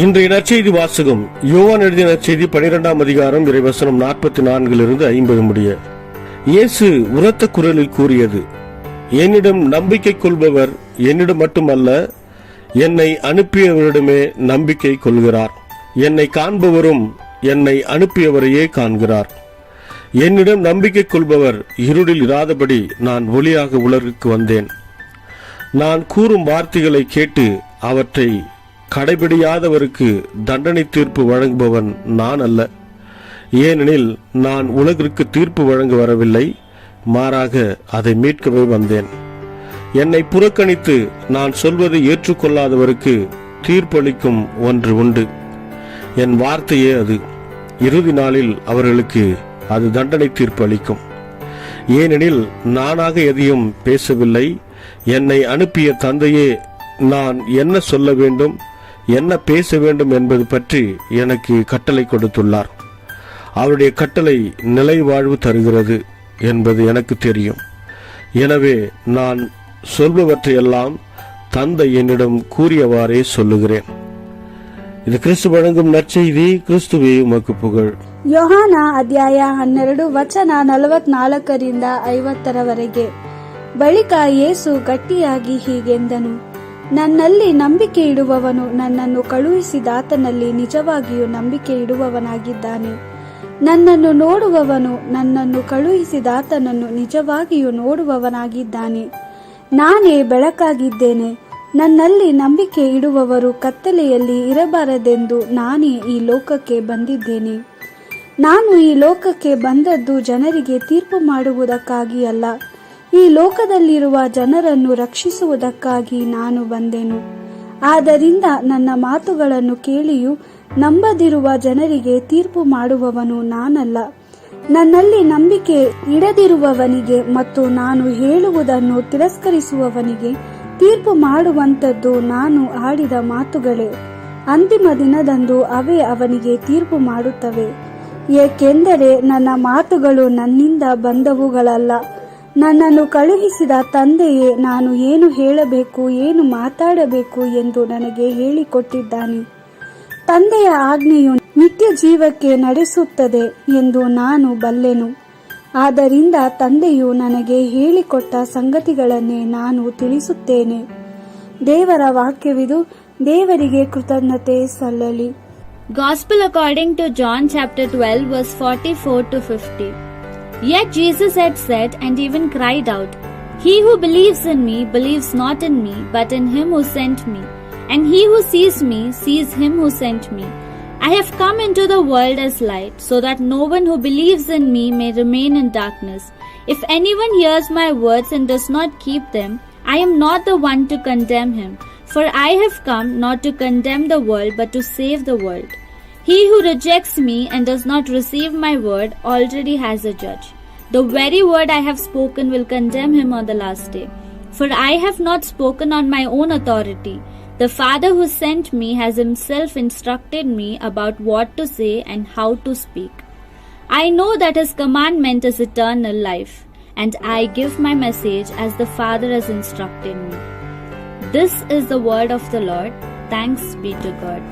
இன்றைய நற்செய்தி வாசகம் யோவான் எழுதிய நற்செய்தி 12ஆம் அதிகாரம் இறைவசனம் 44 50 முடிய. இயேசு உரத்த குரலில் கூறியது, என்னிடம் நம்பிக்கை கொள்பவர் என்னிடம் மட்டுமல்ல, என்னை அனுப்பியவரிடமே நம்பிக்கை கொள்கிறார். என்னை காண்பவரும் என்னை அனுப்பியவரையே காண்கிறார். என்னிடம் நம்பிக்கை கொள்பவர் இருளில் இராதபடி நான் ஒளியாக உலகிற்கு வந்தேன். நான் கூறும் வார்த்தைகளை கேட்டு அவற்றை கடைபிடியாதவருக்கு தண்டனை தீர்ப்பு வழங்குபவன் நான் அல்ல. ஏனெனில் நான் உலகிற்கு தீர்ப்பு வழங்க வரவில்லை, மாறாக அதை மீட்கவே வந்தேன். என்னை புறக்கணித்து நான் சொல்வதை ஏற்றுக்கொள்ளாதவருக்கு தீர்ப்பளிக்கும் ஒன்று உண்டு. என் வார்த்தையே அது. இறுதி நாளில் அவர்களுக்கு அது தண்டனை தீர்ப்பு அளிக்கும். ஏனெனில் நானாக எதையும் பேசவில்லை, என்னை அனுப்பிய தந்தையே நான் என்ன சொல்ல வேண்டும், என்ன பேச வேண்டும் என்பது பற்றி எனக்கு கட்டளை கொடுத்துள்ளார். அவருடைய கட்டளை நிலை வாழ்வு தருகிறது என்பது எனக்கு தெரியும். எனவே நான் சொல்பவற்றையெல்லாம் தந்தை என்னிடம் கூறியவாறே சொல்லுகிறேன். இது கிறிஸ்து வழங்கும் நற்செய்தி. கிறிஸ்துவே உமக்கு புகழ். ಯೋಹಾನ ಅಧ್ಯಾಯ 12 ವಚನ 44ರಿಂದ 50ರವರೆಗೆ. ಬಳಿಕ ಯೇಸು ಗಟ್ಟಿಯಾಗಿ ಹೀಗೆಂದನು, ನನ್ನಲ್ಲಿ ನಂಬಿಕೆ ಇಡುವವನು ನನ್ನನ್ನು ಕಳುಹಿಸಿದಾತನಲ್ಲಿ ನಿಜವಾಗಿಯೂ ನಂಬಿಕೆ ಇಡುವವನಾಗಿದ್ದಾನೆ. ನನ್ನನ್ನು ನೋಡುವವನು ನನ್ನನ್ನು ಕಳುಹಿಸಿದಾತನನ್ನು ನಿಜವಾಗಿಯೂ ನೋಡುವವನಾಗಿದ್ದಾನೆ. ನಾನೇ ಬೆಳಕಾಗಿದ್ದೇನೆ. ನನ್ನಲ್ಲಿ ನಂಬಿಕೆ ಇಡುವವರು ಕತ್ತಲೆಯಲ್ಲಿ ಇರಬಾರದೆಂದು ನಾನೇ ಈ ಲೋಕಕ್ಕೆ ಬಂದಿದ್ದೇನೆ. ನಾನು ಈ ಲೋಕಕ್ಕೆ ಬಂದದ್ದು ಜನರಿಗೆ ತೀರ್ಪು ಮಾಡುವುದಕ್ಕಾಗಿ ಅಲ್ಲ, ಈ ಲೋಕದಲ್ಲಿರುವ ಜನರನ್ನು ರಕ್ಷಿಸುವುದಕ್ಕಾಗಿ ನಾನು ಬಂದೆನು. ಆದ್ದರಿಂದ ನನ್ನ ಮಾತುಗಳನ್ನು ಕೇಳಿಯೂ ನಂಬದಿರುವ ಜನರಿಗೆ ತೀರ್ಪು ಮಾಡುವವನು ನಾನಲ್ಲ. ನನ್ನಲ್ಲಿ ನಂಬಿಕೆ ಇಡದಿರುವವನಿಗೆ ಮತ್ತು ನಾನು ಹೇಳುವುದನ್ನು ತಿರಸ್ಕರಿಸುವವನಿಗೆ ತೀರ್ಪು ಮಾಡುವಂಥದ್ದು ನಾನು ಆಡಿದ ಮಾತುಗಳೇ. ಅಂತಿಮ ದಿನದಂದು ಅವೇ ಅವನಿಗೆ ತೀರ್ಪು ಮಾಡುತ್ತವೆ. ಏಕೆಂದರೆ ನನ್ನ ಮಾತುಗಳು ನನ್ನಿಂದ ಬಂದವುಗಳಲ್ಲ, ನನ್ನನ್ನು ಕಳುಹಿಸಿದ ತಂದೆಯೇ ನಾನು ಏನು ಹೇಳಬೇಕು, ಏನು ಮಾತಾಡಬೇಕು ಎಂದು ನನಗೆ ಹೇಳಿಕೊಟ್ಟಿದ್ದಾನೆ. ತಂದೆಯ ಆಜ್ಞೆಯು ನಿತ್ಯ ಜೀವಕ್ಕೆ ನಡೆಸುತ್ತದೆ ಎಂದು ನಾನು ಬಲ್ಲೆನು. ಆದ್ದರಿಂದ ತಂದೆಯು ನನಗೆ ಹೇಳಿಕೊಟ್ಟ ಸಂಗತಿಗಳನ್ನೇ ನಾನು ತಿಳಿಸುತ್ತೇನೆ. ದೇವರ ವಾಕ್ಯವಿದು. ದೇವರಿಗೆ ಕೃತಜ್ಞತೆ ಸಲ್ಲಲಿ. Gospel according to John chapter 12 verse 44 to 50. Yet Jesus had said and even cried out, He who believes in me believes not in me, but in him who sent me. And he who sees me sees him who sent me. I have come into the world as light, so that no one who believes in me may remain in darkness. If anyone hears my words and does not keep them, I am not the one to condemn him. For I have come not to condemn the world, but to save the world. He who rejects me and does not receive my word already has a judge. The very word I have spoken will condemn him on the last day. For I have not spoken on my own authority. The Father who sent me has himself instructed me about what to say and how to speak. I know that his commandment is eternal life, and I give my message as the Father has instructed me. This is the word of the Lord. Thanks be to God.